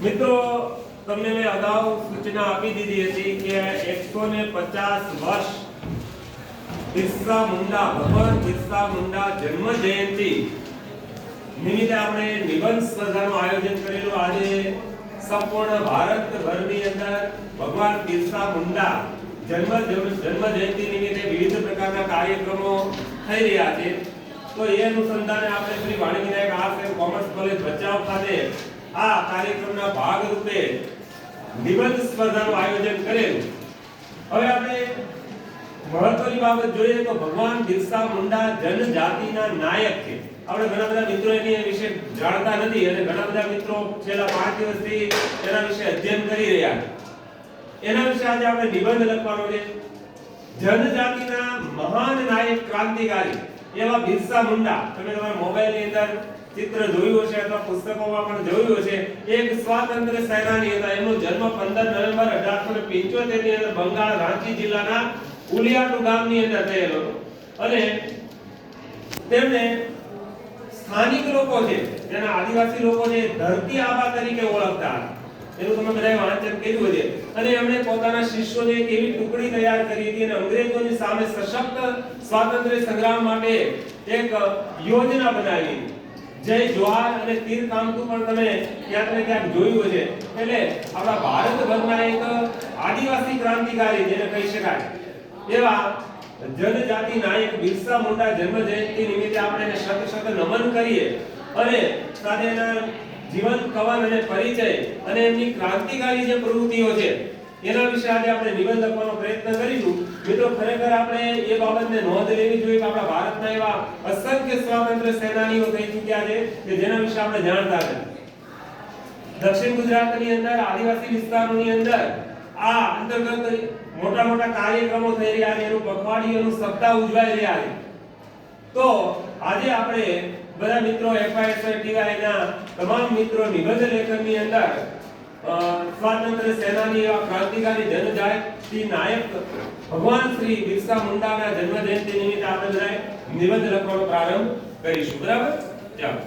મિત્રો તમને મેં અગાઉ સૂચના આપી દીધી હતી કે 150 વર્ષ બિરસા મુંડા ભગવાન બિરસા મુંડા જન્મ જયંતિ નિમિત્તે આપણે નિબંધ સ્પર્ધાનું આયોજન કરેલું। આજે સંપૂર્ણ ભારતભરની અંદર ભગવાન બિરસા મુંડા જન્મ જયંતિ નિમિત્તે વિવિધ પ્રકારના કાર્યક્રમો થઈ રહ્યા છે। તો એ અનુસંધાને આપણે શ્રી વાણી Vinayak arts and commerce college Bhachau ખાતે આ કાર્યક્રમના ભાગ રૂપે નિબંધ સ્પર્ધાનું આયોજન કરેલું। હવે આપણે મહત્વની બાબત જોઈએ તો ભગવાન બિરસા મુંડા જનજાતિના નાયક છે। આપણે ઘણા બધા મિત્રો એની વિશે જાણતા નથી અને ઘણા બધા મિત્રો છેલ્લા 5 દિવસથી એના વિશે અધ્યયન કરી રહ્યા છે। એના વિશે આજે આપણે નિબંધ લખવાનો છે। જનજાતિના મહાન નાયક ક્રાંતિકારી એવા બિરસા મુંડા, તમે તમારા મોબાઈલની અંદર ચિત્ર જોયું હશે અથવા પુસ્તકોમાં પણ જોયું હશે, એક સ્વાતંત્ર્ય સેનાની હતા। એમનો જન્મ 15 નવેમ્બર 1875 ની અંદર બંગાળ રાંચી જિલ્લાના ઉલિયાટુ ગામની અંદર થયેલો અને તેમને સ્થાનિક લોકો છે, જેના આદિવાસી લોકો છે, ધરતી આબા તરીકે ઓળખતા હતા। એનું તમે બધાએ વાંચન કર્યું છે અને એમણે પોતાના શિષ્યોને એક એવી ટુકડી તૈયાર કરી હતી અને અંગ્રેજોની સામે સશક્ત સ્વાતંત્ર્ય સંગ્રામ માટે એક યોજના બનાવી। જય જવાહર અને તીર કામતું પણ તમે ક્યાંક ને ક્યાંક જોયું છે। એટલે આપણા ભારતભરના એક આદિવાસી ક્રાંતિકારી જેને કહી શકાય એવા જનજાતિ નાયક બિરસા મુંડા જન્મ જયંતિ નિમિત્તે આપણે એને શત નમન કરીએ અને સાથે એના જીવન કવન અને પરિચય અને એમની ક્રાંતિકારી જે પ્રવૃત્તિઓ છે એના વિશે આજે આપણે નિબંધ લખવાનો પ્રયત્ન કરીશું। મિત્રો ખરેખર આપણે એ બાબતને નોંધ લેવી જોઈએ કે આપણા ભારતના એવા અસંખ્ય સ્વાતંત્ર્ય સેનાનીઓ થઈ ચૂક્યા છે કે જેના વિશે આપણે જાણતા નથી। દક્ષિણ ગુજરાતની અંદર આદિવાસી વિસ્તારોની અંદર આ અંતર્ગત મોટા મોટા કાર્યક્રમો થઈ રહ્યા છે, એનું પખવાડિયાનું સપ્તાહ ઉજવાઈ રહ્યા છે। તો આજે આપણે બધા મિત્રો એફઆઈએસઆર ટીવાયના તમામ મિત્રો નિબંધ લેખનની અંદર સ્વાતંત્ર્ય સેનાની એવા ક્રાંતિકારી જનજાતિ નાયક ભગવાન શ્રી બિરસા મુંડાના જન્મ જયંતિ નિમિત્તે આપણે બધા નિબંધ લખવાનો પ્રારંભ કરીશું। બરાબર, ચાલો।